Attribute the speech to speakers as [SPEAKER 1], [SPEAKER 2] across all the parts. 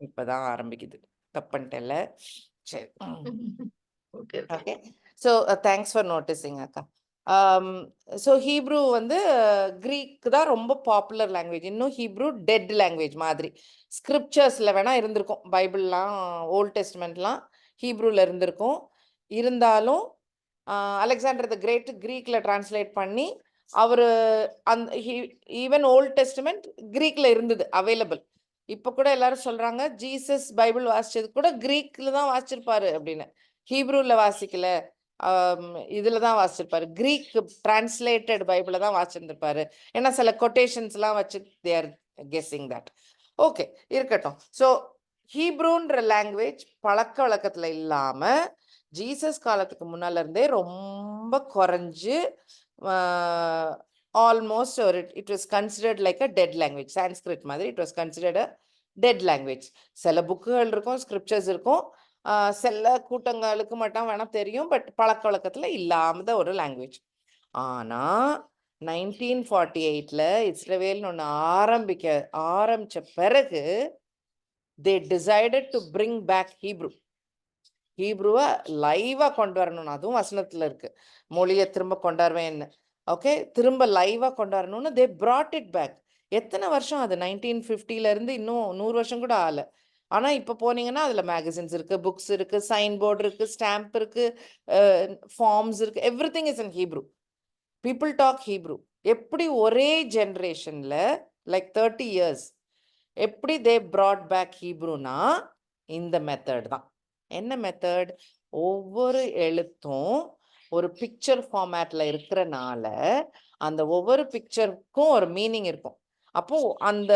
[SPEAKER 1] இப்பதான் ஆரம்பிக்குது. தப்புன்ட்டேன்ல. சரி.
[SPEAKER 2] Okay, okay.
[SPEAKER 1] Okay. So thanks for noticing அக்கா. ஸோ ஹீப்ரூ வந்து கிரீக் தான் ரொம்ப பாப்புலர் லாங்குவேஜ். இன்னும் ஹீப்ரூ டெட் லாங்குவேஜ் மாதிரி. ஸ்கிரிப்சர்ஸில் வேணால் இருந்திருக்கும். பைபிள்லாம் ஓல்ட் டெஸ்ட்மெண்ட்லாம் ஹீப்ரூவில் இருந்திருக்கும். இருந்தாலும் அலெக்சாண்டர் த கிரேட் கிரீக்கில் டிரான்ஸ்லேட் பண்ணி அவர் அந்த ஈவன் ஓல்ட் டெஸ்ட்மெண்ட் கிரீக்கில் இருந்தது அவைலபிள். இப்போ கூட எல்லாரும் சொல்கிறாங்க ஜீசஸ் பைபிள் வாசிச்சது கூட கிரீக்கில் தான் வாசிச்சிருப்பாரு அப்படின்னு. ஹீப்ரூவில் வாசிக்கல, இதில் தான் வாசிச்சிருப்பாரு. கிரீக் டிரான்ஸ்லேட்டட் பைபிளை தான் வாசிச்சிருந்திருப்பாரு. ஏன்னா சில கொட்டேஷன்ஸ்லாம் வச்சு தேர் கெஸ்ஸிங் தட். ஓகே, இருக்கட்டும். ஸோ ஹீப்ரூன்ற லாங்குவேஜ் பழக்க வழக்கத்தில் இல்லாமல் ஜீசஸ் காலத்துக்கு முன்னால இருந்தே ரொம்ப குறைஞ்சு ஆல்மோஸ்ட் ஒரு it was considered like a dead language. Sanskrit மாதிரி it was considered a dead language. சில புக்குகள் இருக்கும், ஸ்கிரிப்சர்ஸ் இருக்கும், சில கூட்டங்களுக்கு மட்டும் வேணால் தெரியும், பட் பழக்க வழக்கத்தில் இல்லாத ஒரு லாங்குவேஜ். ஆனால் 1948 இஸ்ரவேல்னு ஒன்று ஆரம்பித்த பிறகு they decided to bring back ஹீப்ரூவை லைவாக கொண்டு வரணும்னு. அதுவும் வசனத்தில் இருக்குது, மொழியை திரும்ப கொண்டாடுவேன்னு. ஓகே, திரும்ப லைவாக கொண்டு வரணும்னு தே brought இட் பேக். எத்தனை வருஷம் அது? 1950 இன்னும் 100 வருஷம் கூட ஆகலை. ஆனால் இப்போ போனீங்கன்னா அதில் மேகசின்ஸ் இருக்குது, புக்ஸ் இருக்குது, சைன் போர்டு இருக்குது, ஸ்டாம்ப் இருக்குது, ஃபார்ம்ஸ் இருக்குது, everything is in Hebrew. People talk Hebrew. எப்படி ஒரே ஜென்ரேஷனில் லைக் 30 years எப்படி தே brought பேக் ஹீப்ரூனா இந்த மெத்தட் தான். என்ன மெத்தட்? ஒவ்வொரு எழுத்தும் ஒரு பிக்சர் ஃபார்மேட்ல இருக்கிறனால அந்த ஒவ்வொரு பிக்சருக்கும் ஒரு மீனிங் இருக்கும். அப்போ அந்த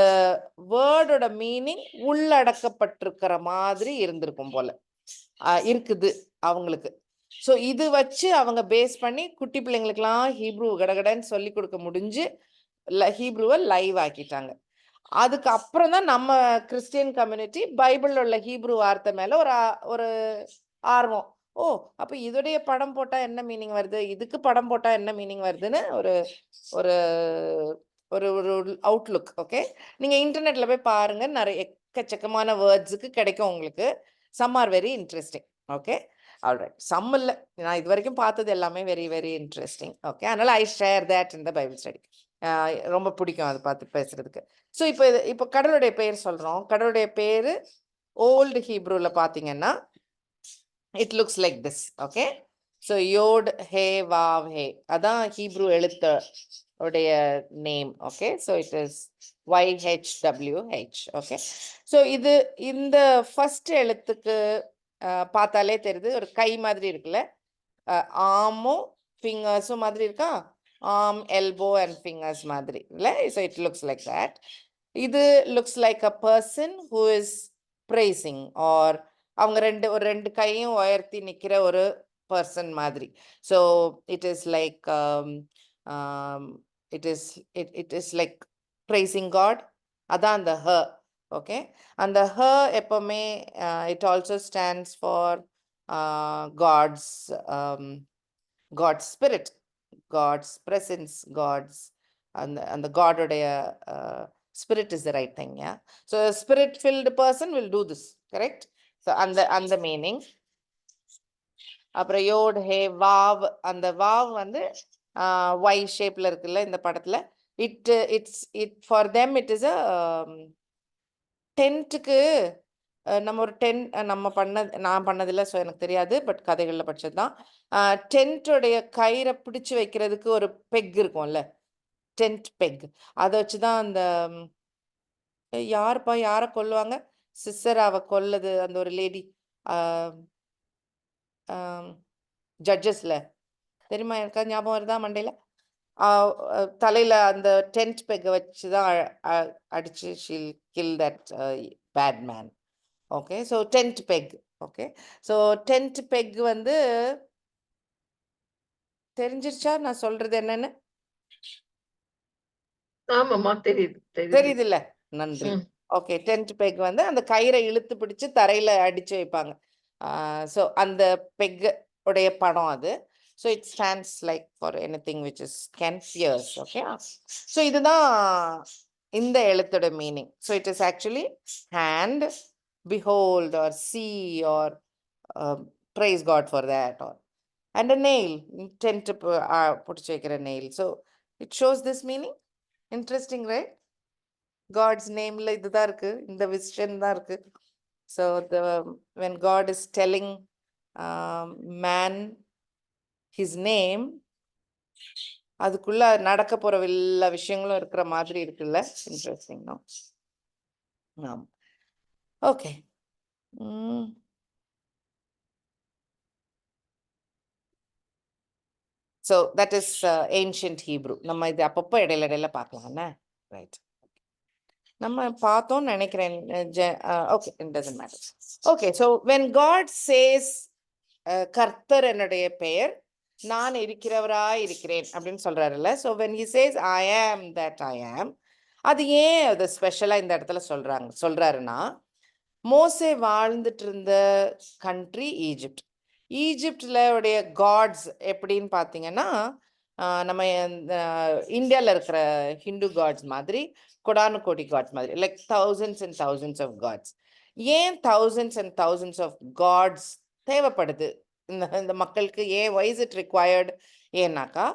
[SPEAKER 1] வேர்டோட மீனிங் உள்ளடக்கப்பட்டிருக்கிற மாதிரி இருந்திருக்கும் போல இருக்குது அவங்களுக்கு. ஸோ இது வச்சு அவங்க பேஸ் பண்ணி குட்டி பிள்ளைங்களுக்கெல்லாம் ஹீப்ரூ கடகடன்னு சொல்லி கொடுக்க முடிஞ்சு ஹீப்ரூவை லைவ் ஆக்கிட்டாங்க. அதுக்கு அப்புறம் தான் நம்ம கிறிஸ்டியன் கம்யூனிட்டி பைபிளில் உள்ள ஹீப்ரூ வார்த்தை மேலே ஒரு ஆர்வம். ஓ, அப்போ இதோடைய படம் போட்டால் என்ன மீனிங் வருது, இதுக்கு படம் போட்டால் என்ன மீனிங் வருதுன்னு ஒரு ஒரு ஒரு ஒரு அவுட்லுக். ஓகே, நீங்கள் இன்டர்நெட்டில் போய் பாருங்கள், நிறைய எக்கச்சக்கமான வேர்ட்ஸுக்கு கிடைக்கும் உங்களுக்கு. Some are very interesting. Okay, alright. Some இல்லை, நான் இது வரைக்கும் பார்த்தது எல்லாமே வெரி வெரி இன்ட்ரெஸ்டிங். ஓகே, அதனால் ஐ share that in the Bible study. ரொம்ப பிடிக்கும் அதை பார்த்து பேசுறதுக்கு. ஸோ இப்போ கடவுளுடைய பேர் சொல்கிறோம். கடவுளுடைய பேர் ஓல்டு ஹீப்ரூவில் பார்த்தீங்கன்னா it looks like this. Okay, so yod he vav he, அதான் ஹீப்ரூ எழுத்து உடைய name. Okay, so it is YHWH. Okay, so இந்த ஃபர்ஸ்ட் எழுத்துக்கு பார்த்தாலே தெரியுது, ஒரு கை மாதிரி இருக்குல்ல, ஆமும் ஃபிங்கர்ஸும் மாதிரி இருக்கா, ஆர்ம், எல்போ அண்ட் ஃபிங்கர்ஸ் மாதிரி இல்லை. So it looks like that. இது looks like a person who is praising, or அவங்க ஒரு ரெண்டு கையும் உயர்த்தி நிற்கிற ஒரு பர்சன் மாதிரி. So it is like it is like praising God. அதான் அந்த ஹ. ஓகே, அந்த ஹ எப்பவுமே it also stands for God's spirit, God's presence, God's அந்த காடோடைய spirit is the right thing. Yeah, so a spirit filled person will do this, correct? So அந்த meaning. அப்புறம் யோட் ஹே வாவ், அந்த வாவ் வந்து Y ஷேப்ல இருக்குல்ல இந்த படத்துல. It for them it is a டென்ட்டுக்கு நம்ம ஒரு நான் பண்ணதில்லை, ஸோ எனக்கு தெரியாது, பட் கதைகளில் படிச்சது தான். டென்ட்டோடைய கயிறை பிடிச்சி வைக்கிறதுக்கு ஒரு பெக் இருக்கும்ல, டென்ட் பெக். அதை வச்சு தான் அந்த யாரை கொல்லுவாங்க, சிஸ்டராவை கொல்லது அந்த ஒரு லேடி ஜட்ஜஸ்ல, தெரியுமா? எனக்கா ஞாபகம் வருதா மண்டையில்? தலையில் அந்த டென்ட் பெக்கை வச்சு தான் அடிச்சு she'll kill that bad man. Okay, so tent peg. Okay, so tent peg வந்து தெரிஞ்சிருச்சா நான் சொல்றது என்னன்னு? தெரியுது இல்ல? நன்றி. ஓகே, டென்ட் பெக் வந்து அந்த கயிறை இழுத்து பிடிச்சு தரையில அடிச்சு வைப்பாங்க. ஸோ அந்த பெக் உடைய படம் அது. So it stands like for anything which is can pierce. Okay, so இதுதான் இந்த எழுத்தோட meaning. So it is actually hand, behold or see or praise God for that, or and a nail, tent புடிச்சு வைக்கிற nail. So it shows this meaning. Interesting, right? God's nameல இதுதான் இருக்கு, இந்த விஷயம் தான் இருக்கு. So when God is telling man his name, அதுக்குள்ள நடக்க போற எல்லா விஷயங்களும் இருக்கிற மாதிரி இருக்குல்ல. இன்ட்ரெஸ்டிங். ஆம். Okay. So that is ancient Hebrew. நம்ம இது அப்பப்போ இடையில பார்க்கலாம். ரைட், நம்ம பார்த்தோம்னு நினைக்கிறேன். Okay, it doesn't matter. Okay, so when God says கர்த்தர் என்னுடைய பெயர், நான் இருக்கிறவராய் இருக்கிறேன் அப்படின்னு சொல்றாருல்ல. So when he says I am that ஐ ஆம், அது ஏன் அது ஸ்பெஷலா இந்த இடத்துல சொல்றாருன்னா, மோசே வாழ்ந்துட்டு இருந்த கண்ட்ரி ஈஜிப்ட். ஈஜிப்ட்ல உடைய காட்ஸ் எப்படின்னு பார்த்தீங்கன்னா, நம்ம இந்தியாவில் இருக்கிற ஹிந்து காட்ஸ் மாதிரி, கொடானு கோடி காட்ஸ் மாதிரி, like thousands and thousands of gods. ஏன் thousands and thousands of gods தேவைப்படுது இந்த மக்களுக்கு? ஏன் why is it required? ஏன்னாக்கா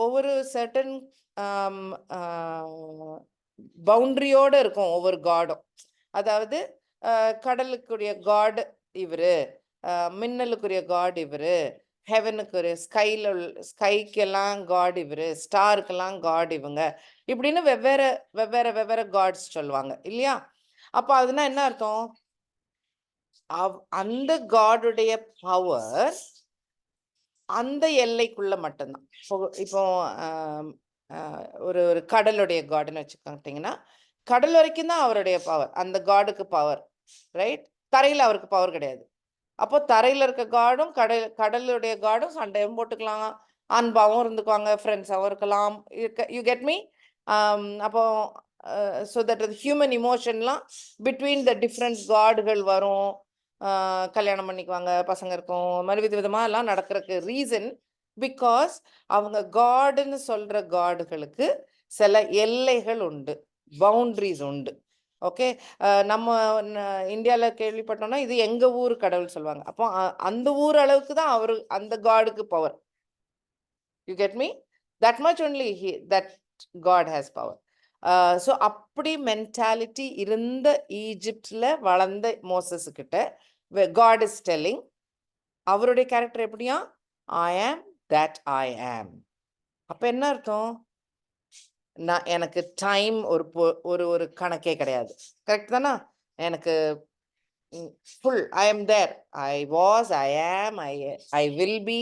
[SPEAKER 1] ஒவ்வொரு சர்டன் பவுண்டரியோடு இருக்கும் ஒவ்வொரு காடும். அதாவது கடலுக்குரிய காட் இவரு, மின்னலுக்குரிய காட் இவரு, ஹெவனுக்குரிய ஸ்கைக்கெல்லாம் காட் இவரு, ஸ்டாருக்கெல்லாம் காட் இவங்க, இப்படின்னு வெவ்வேறு காட்ஸ் சொல்லுவாங்க இல்லையா? அப்போ அதுனா என்ன அர்த்தம்? அந்த காடுடைய பவர் அந்த எல்லைக்குள்ள மட்டும்தான். இப்போ ஒரு கடலுடைய காடுன்னு வச்சுக்கிட்டீங்கன்னா, கடல் வரைக்கும் தான் அவருடைய பவர், அந்த காடுக்கு பவர், ரைட்? தரையில் அவருக்கு பவர் கிடையாது. அப்போ தரையில் இருக்க காடும் கடலுடைய காடும் சண்டையும் போட்டுக்கலாம், அன்பாவும் இருந்துக்குவாங்க, ஃப்ரெண்ட்ஸாகவும் இருக்கலாம். You get me? அப்போ ஸோ தட் ஹியூமன் இமோஷன்லாம் பிட்வீன் த டிஃப்ரெண்ட் காடுகள் வரும். கல்யாணம் பண்ணிக்குவாங்க, பசங்க இருக்கும், மாதிரி விதவிதமாக எல்லாம் நடக்கிறதுக்கு ரீசன் பிகாஸ் அவங்க காடுன்னு சொல்ற காடுகளுக்கு சில எல்லைகள் உண்டு, பவுண்டரிஸ் உண்டு. ஓகே, நம்ம இந்தியாவில் கேள்விப்பட்டோம்னா இது எங்க ஊர் கடவுள் சொல்லுவாங்க. அப்போ அந்த ஊர் அளவுக்கு தான் அவரு அந்த காடுக்கு power. You get me? That much only that God has power. So அப்படி மென்டாலிட்டி இருந்த ஈஜிப்ட்ல வளர்ந்த மோசஸ் கிட்ட காட் இஸ் டெல்லிங், அவருடைய கேரக்டர் எப்படியா? ஐ ஆம் தட் ஐ ஆம். அப்ப என்ன அர்த்தம்? எனக்கு டைம் ஒரு கணக்கே கிடையாது. கரெக்ட் தானா? எனக்கு full I am there, I was, I am, I will be,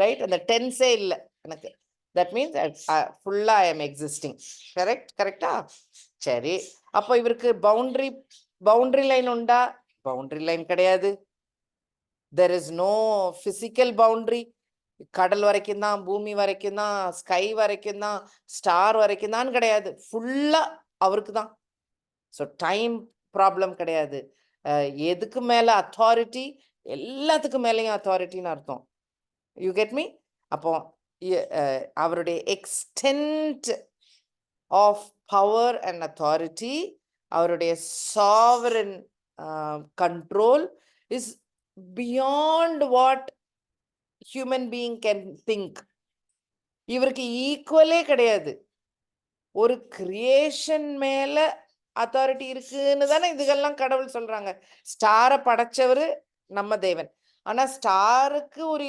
[SPEAKER 1] right? அந்த டென்ஸே இல்லை எனக்கு. தட் மீன்ஸ் ஃபுல்லா ஐ எம் எக்ஸிஸ்டிங். கரெக்டா? சரி, அப்போ இவருக்கு பவுண்டரி லைன் உண்டா? பவுண்டரி லைன் கிடையாது. There is no physical boundary. கடல் வரைக்கும் தான், பூமி வரைக்கும் தான், ஸ்கை வரைக்கும் தான், ஸ்டார் வரைக்கும் தான் கிடையாது. ஃபுல்லா அவருக்கு தான். ஸோ டைம் ப்ராப்ளம் கிடையாது. எதுக்கு மேல அத்தாரிட்டி? எல்லாத்துக்கும் மேலேயும் அத்தாரிட்டின்னு அர்த்தம். You get me? அப்போ அவருடைய extent of power and authority, அவருடைய sovereign control is beyond what human being can think. இவருக்கு ஈக்குவலே கிடையாது. ஒரு கிரியேஷன் மேல அத்தாரிட்டி இருக்குன்னு தானே இதுகெல்லாம் கடவுள் சொல்றாங்க. ஸ்டாரை படைச்சவரு நம்ம தேவன், ஆனா ஸ்டாருக்கு ஒரு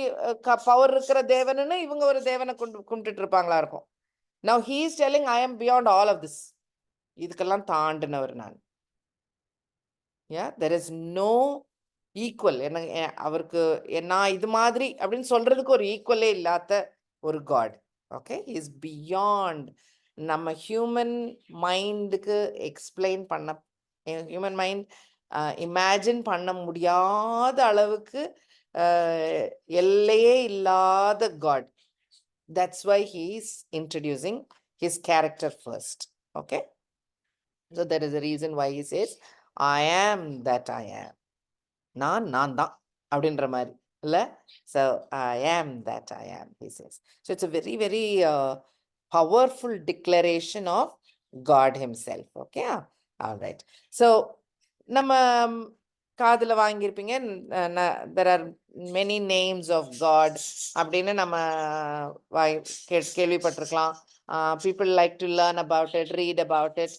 [SPEAKER 1] பவர் இருக்கிற தேவன்னு இவங்க ஒரு தேவனை கும்பிட்டுட்டு இருப்பாங்களா இருக்கும். Now he is telling I am beyond all of this. இதுக்கெல்லாம் தாண்டினவர் நான். There is no equal. அவருக்கு நான் இது மாதிரி அப்படின்னு சொல்றதுக்கு ஒரு ஈக்குவலே இல்லாத ஒரு காட். ஓகே, இஸ் பியாண்ட் நம்ம ஹியூமன் மைண்டுக்கு எக்ஸ்பிளைன் பண்ண, ஹியூமன் மைண்ட் இமேஜின் பண்ண முடியாத அளவுக்கு எல்லையே இல்லாத god. That's why he is introducing his character first. Okay, so there is a reason why he says I am that I am. நான் தான் அப்படின்ற மாதிரி இல்லை? ஸோ ஐ ஆம் தட் ஐ ஆம், he says. So it's a very very powerful declaration of God himself. Okay, all right. So நம்ம காதுல வாங்கியிருப்பீங்க, there are many names of God அப்படின்னு நம்ம கேள்விப்பட்டிருக்கலாம். People like to learn about it, read about it.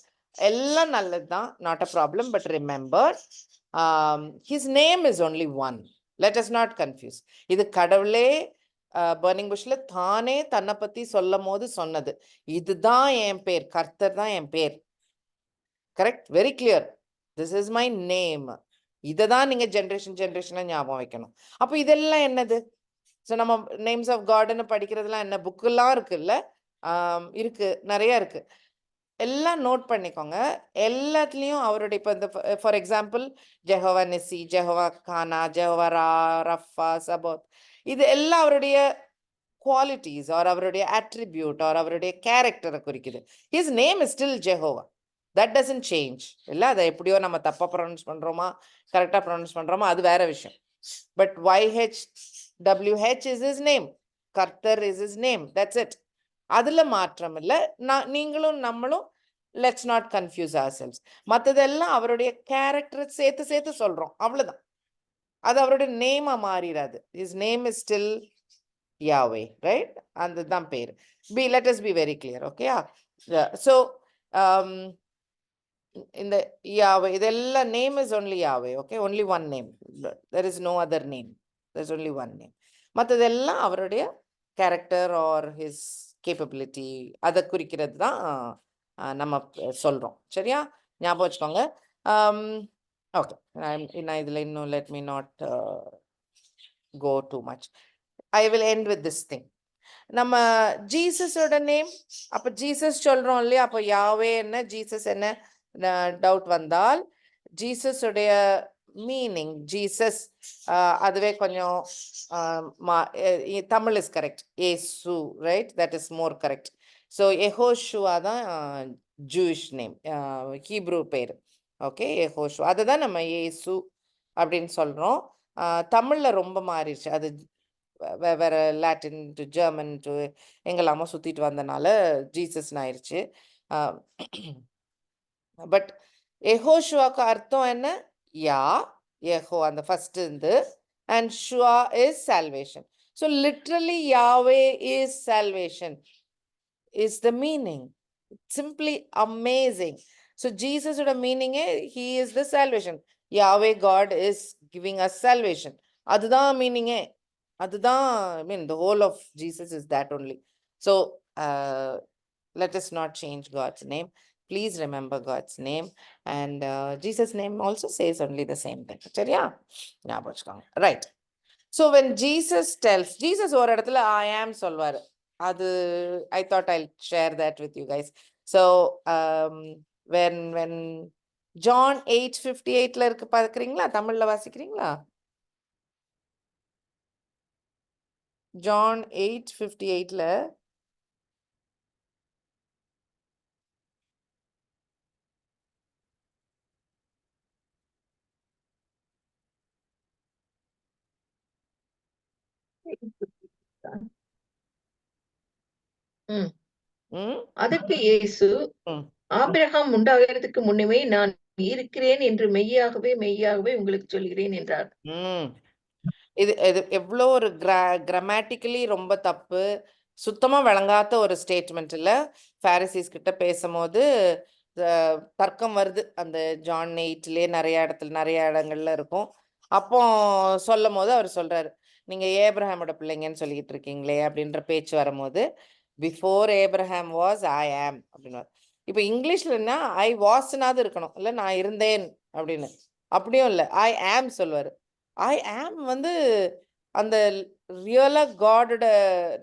[SPEAKER 1] எல்லாம் நல்லதுதான், not a problem. But remember, his name is only one. Let us not confuse. இது கடவுளே burning புஷ்ல தானே தன்னை பத்தி சொல்லும் போது சொன்னது, இதுதான் என் பேர், கர்த்தர் தான் என் பேர். Correct, very clear. This is my name. இதை தான் நீங்க ஜென்ரேஷனா ஞாபகம் வைக்கணும். அப்போ இதெல்லாம் என்னது? ஸோ நம்ம நேம்ஸ் ஆஃப் காட்னு படிக்கிறதுலாம் என்ன, புக்கெல்லாம் இருக்குல்ல, இருக்கு, நிறைய இருக்கு. எல்லாம் நோட் பண்ணிக்கோங்க. எல்லாத்துலேயும் அவருடைய இப்போ இந்த for example Jehovah Nissi, Jehovah கானா, ஜெஹோவா ரஃபா, சபோத், இது எல்லாம் அவருடைய குவாலிட்டிஸ் ஆர் அவருடைய அட்ரிபியூட் ஆர் அவருடைய கேரக்டரை குறிக்குது. His name is still Jehovah. That doesn't change. இல்லை, அதை எப்படியோ நம்ம தப்பாக ப்ரொனவுன்ஸ் பண்ணுறோமா கரெக்டாக ப்ரொனவுன்ஸ் பண்ணுறோமா அது வேற விஷயம். But YHWH is his name, கர்த்தர் is his name, that's it. அதில் மாற்றம் இல்லை. நீங்களும் நம்மளும் let's not confuse ourselves. மற்றதெல்லாம் அவருடைய கேரக்டரை சேர்த்து சொல்கிறோம், அவ்வளோதான். அது அவருடைய நேமாக மாறிடாது. His name is still Yahweh, right? And the பேர். Let us be very clear, okay? So, in the Yahweh, the name is only Yahweh, okay? Only one name. There is no other name. There's only one name. மற்றதெல்லாம் அவருடைய character or his capability, அதை குறிக்கிறது தான் நம்ம சொல்கிறோம். சரியா, ஞாபகம் வச்சுக்கோங்க. ஓகே, நான் இதில் இன்னும் let me not go too much. I will end with this thing. நம்ம ஜீசஸோட நேம், அப்போ ஜீசஸ் சொல்கிறோம் இல்லையா, அப்போ யாவே என்ன ஜீசஸ் என்ன டவுட் வந்தால், ஜீசஸுடைய மீனிங், ஜீசஸ் அதுவே கொஞ்சம் தமிழ் இஸ் கரெக்ட், ஏசு, right? That is more correct. So Yehoshua தான் ஜூயிஷ் நேம், ஹீப்ரூ பேர். ஓகே, எஹோஷுவா, அதை தான் நம்ம ஏசு அப்படின்னு சொல்கிறோம். தமிழில் ரொம்ப மாறிடுச்சு அது, வேற லாட்டின் டு ஜெர்மன் டு எங்கெல்லாமோ சுற்றிட்டு வந்தனால ஜீசஸ்ன்னு ஆயிடுச்சு. பட் எஹோஷுவாக்கு அர்த்தம் என்ன? யா, எஹோ அந்த ஃபர்ஸ்ட் இருந்து, and shua is salvation. So literally Yahweh is salvation is the meaning. Simply amazing. So ஜீசஸோட மீனிங்கே he is the salvation. Yahweh God is giving us salvation. அதுதான் மீனிங்கே. அதுதான், I mean, the whole of Jesus is that only. So let us not change God's name. Please remember God's name, and Jesus' name also says only the same thing. சரியா, ஞாபகம் வச்சுக்கோங்க. Right. So when Jesus tells, Jesus ஒரு இடத்துல I am சொல்வார். அது I thought I'll share that with you guys. So when John 8:58 இருக்கு, பார்க்குறீங்களா? தமிழ்ல வாசிக்கிறீங்களா? John 8:58
[SPEAKER 2] அதற்கு இயேசு, ஆபிரகாம் உண்டாகிறதுக்கு முன்னமே நான் இருக்கிறேன் என்று மெய்யாகவே உங்களுக்கு சொல்கிறேன் என்றார்.
[SPEAKER 1] இது எவ்வளோ ஒரு கிராமட்டிக்கலி ரொம்ப தப்பு, சுத்தமா விளங்காத ஒரு ஸ்டேட்மெண்ட் இல்லை. பாரிசீஸ் கிட்ட பேசும்போது தர்க்கம் வருது. அந்த ஜான் 8 நிறைய இடங்கள்ல இருக்கும். அப்போ சொல்லும் போது அவர் சொல்றாரு, நீங்க ஏப்ரஹாமோட பிள்ளைங்கன்னு சொல்லிக்கிட்டு இருக்கீங்களே அப்படின்ற பேச்சு வரும்போது, பிஃபோர் ஏப்ரஹாம் வாஸ் ஐ ஆம் அப்படின்னு. இப்போ இங்கிலீஷ்ல என்ன, ஐ வாஸ்னாவது இருக்கணும், இல்லை நான் இருந்தேன் அப்படின்னு. அப்படியும் இல்லை, ஐ ஆம் சொல்லுவார். ஐ ஆம் வந்து அந்த ரியலா காடோட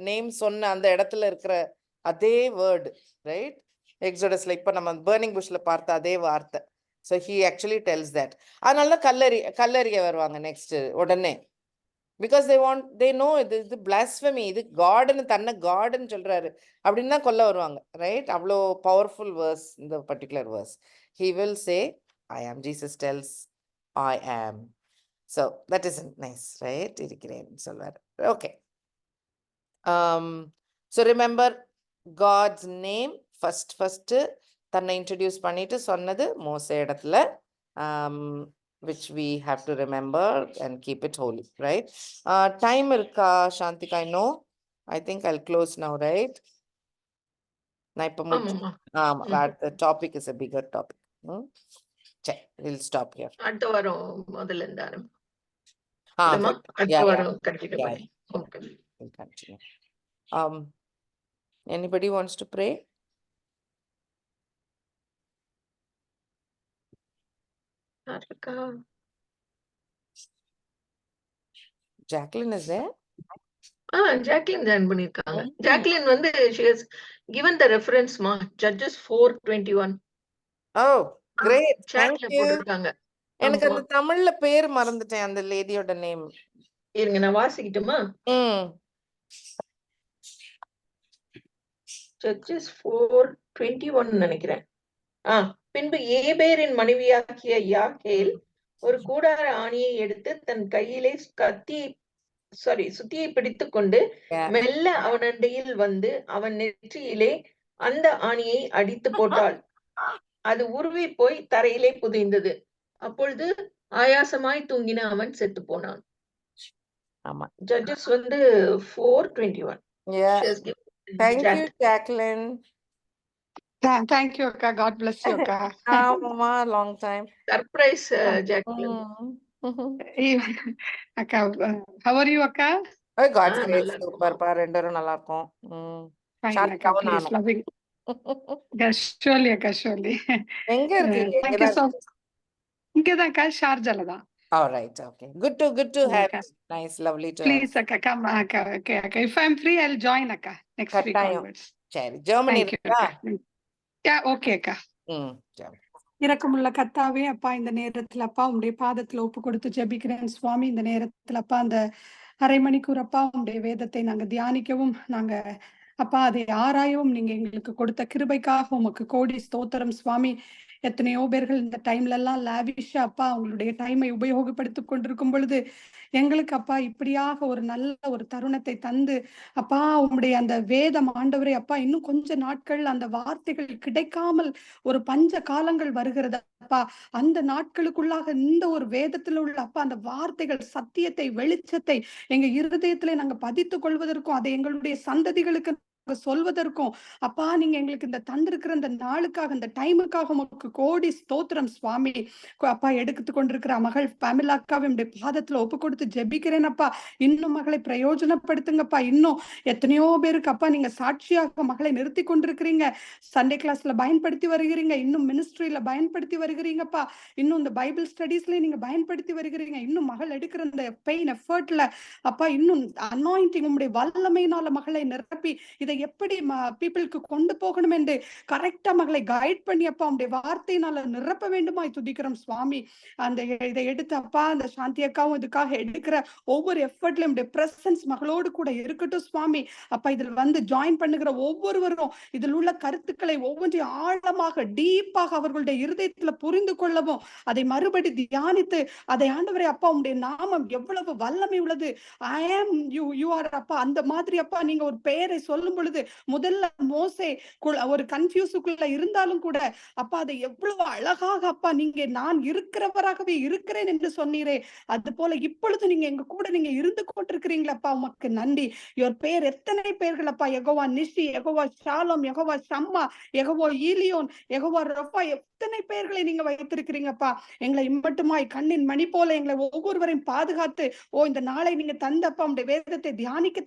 [SPEAKER 1] நேம் சொன்ன அந்த இடத்துல இருக்கிற அதே வேர்டு, ரைட்? எக்ஸோடஸ்ல இப்போ நம்ம பர்னிங் புஷ்ல பார்த்த அதே வார்த்தை. So he actually டெல்ஸ் that. அதனால தான் கல்லறிய வருவாங்க நெக்ஸ்ட் உடனே. பிகாஸ் தே நோ இது பிளாஸ்பெமி, இது காடுன்னு தன்னை காடுன்னு சொல்றாரு அப்படின்னு தான் கொல்ல வருவாங்க, ரைட்? அவ்வளோ பவர்ஃபுல் வேர்ஸ் இந்த particular verse. He will say I am. Jesus டெல்ஸ் ஐ ஆம். So that is nice, right? இருக்கிறேன் சொல்வார். Okay. So remember God's name first. தன்னை இன்ட்ரடியூஸ் பண்ணிட்டு சொன்னது மோசே இடத்துல, which we have to remember and keep it holy, right? Time இருக்கா சாந்திகா? No, I think I'll close now, right? நான் இப்ப
[SPEAKER 2] ஆமாம்மா.
[SPEAKER 1] ஆமா, the topic is a bigger topic. சரி, we'll stop here.
[SPEAKER 2] அடுத்த வாரம் முதல்ல இருந்து ஆரம்பி.
[SPEAKER 1] Good.
[SPEAKER 2] அடுத்த வாரம் கண்டினியூ பண்ணி. Okay.
[SPEAKER 1] We'll continue. Anybody wants to pray? Jacqueline is there?
[SPEAKER 2] Jacqueline join பண்ணிருக்காங்க. ஜாக்லின் வந்து she has given the reference மா, Judges 4:21.
[SPEAKER 1] Oh, great. Thank
[SPEAKER 2] chatல
[SPEAKER 1] you.
[SPEAKER 2] போட்டுருக்காங்க.
[SPEAKER 1] எனக்கு அந்த தமிழ்ல பேர் மறந்துட்டேன், அந்த லேடியோட நேம்.
[SPEAKER 2] இருங்க நான் வாசிக்கட்டுமா? Judges 4:21 நினைக்கிறேன். பின்பு ஏபேரின் மனைவியாகிய யாக்கேல் ஒரு கூடார ஆணியை எடுத்து தன் கையிலே சுத்தியை பிடித்துக் கொண்டு மெல்ல அவனண்டையில் வந்து அவன் நெற்றியிலே அந்த ஆணியை அடித்து போட்டாள். அது உருவி போய் தரையிலே புதைந்தது. அப்பொழுது ஆயாசமாய் தூங்கின அவன் செத்து போனான்.
[SPEAKER 1] ஆமா,
[SPEAKER 2] ஜட்ஜஸ் வந்து 4:21.
[SPEAKER 1] Thank you, Jacqueline.
[SPEAKER 3] Thank you, Akka. God bless you, Akka.
[SPEAKER 1] Mama, long time.
[SPEAKER 2] Surprise, Jacqueline.
[SPEAKER 3] Akka, how are you, Akka?
[SPEAKER 1] Oh, God's grace, super. ரெண்டரும் நல்லா இருக்கும்.
[SPEAKER 3] Fine, Akka. Please, loving. Surely, Akka, surely.
[SPEAKER 1] எங்க இருக்கீங்க?
[SPEAKER 3] Thank you so much. இங்கதான் அக்கா, ஷார்ஜால தான்.
[SPEAKER 1] All right, okay. Good to have you. Nice, lovely to
[SPEAKER 3] Please, Akka, come, Akka. Okay, Akka. If I'm free, I'll join, Akka, next week onwards.
[SPEAKER 1] சரி, Germany இருக்கா?
[SPEAKER 3] Yeah, okay, Akka. இரக்கமுள்ள கர்த்தாவே, அப்பா, இந்த நேரத்துல அப்பா உங்களுடைய பாதத்துல ஒப்பு கொடுத்து ஜெபிக்கிறேன் சுவாமி. இந்த நேரத்துல அப்பா அந்த அரை மணிக்கூர் அப்பா உங்களுடைய வேதத்தை நாங்க தியானிக்கவும், நாங்க அப்பா அதை ஆராயவும் நீங்க எங்களுக்கு கொடுத்த கிருபைக்காக உமக்கு கோடி ஸ்தோத்திரம் சுவாமி. எத்தனையோ பேர்கள் இந்த டைம்ல எல்லாம் லாவிஷா அப்பா உங்களுடைய டைமை உபயோகப்படுத்திக் கொண்டிருக்கும் பொழுது எங்களுக்கு அப்பா இப்படியாக ஒரு நல்ல ஒரு தருணத்தை தந்து அப்பா உங்களுடைய அந்த வேதம் ஆண்டவரே அப்பா இன்னும் கொஞ்ச நாட்கள் அந்த வார்த்தைகள் கிடைக்காமல் ஒரு பஞ்ச காலங்கள் வருகிறது அப்பா. அந்த நாட்களுக்குள்ளாக இந்த ஒரு வேதத்துல உள்ள அப்பா அந்த வார்த்தைகள் சத்தியத்தை வெளிச்சத்தை எங்க இருதயத்திலே நாங்க பதித்துக் கொள்வதற்கும் அதை எங்களுடைய சந்ததிகளுக்கு சொல்வதற்கும் அப்பா நீங்க எங்களுக்கு இந்த தந்திருக்கிற இந்த நாளுக்காக இந்த டைமுக்காக உங்களுக்கு கோடி ஸ்தோத்திரம் சுவாமி. அப்பா எடுத்து கொண்டிருக்கிற மகள் பாமிலாக்காவை என்னுடைய பாதத்துல ஒப்பு கொடுத்து ஜெபிக்கிறேன் அப்பா. இன்னும் மகளை பிரயோஜனப்படுத்துங்கப்பா. இன்னும் எத்தனையோ பேருக்கு அப்பா நீங்க சாட்சியாக மகளை நிறுத்தி கொண்டிருக்கிறீங்க. சண்டே கிளாஸ்ல பயன்படுத்தி வருகிறீங்க, இன்னும் மினிஸ்ட்ரியில பயன்படுத்தி வருகிறீங்கப்பா, இன்னும் இந்த பைபிள் ஸ்டடீஸ்ல நீங்க பயன்படுத்தி வருகிறீங்க. இன்னும் மகள் எடுக்கிற இந்த பெயின் எஃபர்ட்ல அப்பா இன்னும் அனாயிண்டிங் உங்களுடைய வல்லமையினால மகளை நிரப்பி இதை எப்படி பீப்புளுக்கு கொண்டு போகணும் என்று கரெக்டா மகளை கைட் பண்ணி அப்பா உங்களுடைய வார்த்தையினால நிரப்ப வேண்டுமாய் துதிக்கிறோம் சுவாமி. அந்த இதை எடுத்து அப்பா அந்த சாந்தி அக்காவும் இதுக்காக எடுக்கிற ஒவ்வொரு எஃபர்ட்லயும் பிரசன்ஸ் மகளோடு கூட இருக்கட்டும் சுவாமி. அப்பா இதில் வந்து ஜாயின் பண்ணுகிற ஒவ்வொருவரும் இதில் உள்ள கருத்துக்களை ஒவ்வொன்றையும் ஆழமாக டீப்பாக அவர்களுடைய இருதயத்துல புரிந்து கொள்ளவும் அதை மறுபடி தியானித்து அதை ஆண்டவரே அப்பா உங்களுடைய நாமம் எவ்வளவு வல்லமை உள்ளது, ஐ ஆம் யூ ஆர் அப்பா அந்த மாதிரி அப்பா நீங்க ஒரு பெயரை சொல்லும் பொழுது முதல்ல மோசே ஒரு கன்ஃபியூஸுக்குள்ள இருந்தாலும் கூட அப்பா அதை எவ்வளவு அழகாக அப்பா நீங்க நான் இருக்கிறவராகவே இருக்கிறேன் என்று சொன்னீரே, அது போல இப்பொழுது நீங்க எங்க கூட நீங்க இருந்து கொண்டிருக்கிறீங்களப்பா. உமக்கு நன்றி. இவர் பேர் எத்தனை பேர்கள் அப்பா, யெகோவா நிஷி, யெகோவா ஷாலோம், யெகோவா ஷம்மா, யெகோவா ஈலியோன், யெகோவா ரஃபா, எத்தனை பேர்களை நீங்க வைத்திருக்கிறீங்கப்பா. எங்களை இம்மட்டுமாய் கண்ணின் மணி போல எங்களை ஒவ்வொருவரையும் பாதுகாத்து இந்த நாளை நீங்க தந்தப்பா உங்களுடைய வேதத்தை தியானிக்க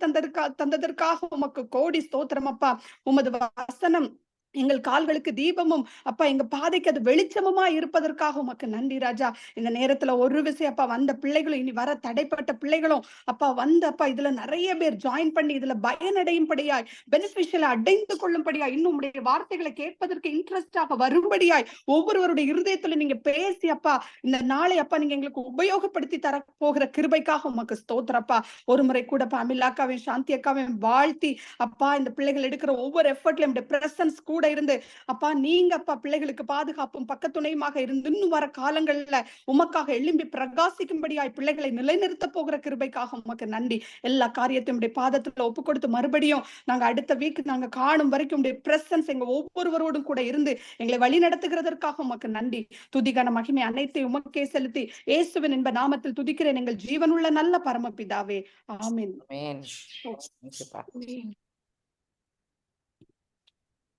[SPEAKER 3] தந்ததற்காக உமக்கு கோடி ஸ்தோத்திரம் அப்பா. உமது வசனம் எங்கள் கால்களுக்கு தீபமும் அப்பா எங்க பாதைக்கு அது வெளிச்சமுமா இருப்பதற்காக உமக்கு நன்றி ராஜா. இந்த நேரத்துல ஒரு விஷயம் அப்பா வந்த பிள்ளைகளும் இனி வர தடைப்பட்ட பிள்ளைகளும் அப்பா வந்து அப்பா இதுல நிறைய பேர் ஜாயின் பண்ணி இதுல பயனடையும்படியாய் பெனிஃபிஷியல் அடைந்து கொள்ளும்படியாய் இன்னும் உடைய வார்த்தைகளை கேட்பதற்கு இன்ட்ரெஸ்டாக வரும்படியாய் ஒவ்வொருவருடைய இருதயத்துல நீங்க பேசி அப்பா இந்த நாளை அப்பா நீங்க எங்களுக்கு உபயோகப்படுத்தி தர போகிற கிருபைக்காக உமக்கு ஸ்தோத்திரப்பா. ஒரு முறை கூட பாமிலாக்காவையும் சாந்தி அக்காவையும் வாழ்த்தி அப்பா இந்த பிள்ளைகள் எடுக்கிற ஒவ்வொரு எஃபர்ட்லயும் பிரசன்ஸ் கூட கூட இருந்து அப்பா நீங்க அப்பா பிள்ளைகளுக்கு பாதுகாப்பும் பக்கத்துணையுமாக இருந்து இன்னும் வர காலங்கள்ல உமக்காக எழும்பி பிரகாசிக்கும்படியாய் பிள்ளைகளை நிலைநிறுத்த போகிற கிருபைக்காக உமக்கு நன்றி. எல்லா காரியத்தையும் உடைய பாதத்துல ஒப்பு கொடுத்து மறுபடியும் நாங்க அடுத்த வீக் நாங்க காணும் வரைக்கும் உடைய பிரசன்ஸ் எங்க ஒவ்வொருவரோடும் கூட இருந்து எங்களை வழி நடத்துகிறதற்காக உமக்கு நன்றி. துதிகான மகிமை அனைத்தையும் உமக்கே செலுத்தி இயேசுவின் என்ப நாமத்தில் துதிக்கிறேன் எங்கள் ஜீவனுள்ள நல்ல பரமபிதாவே. ஆமென்.
[SPEAKER 1] Amen.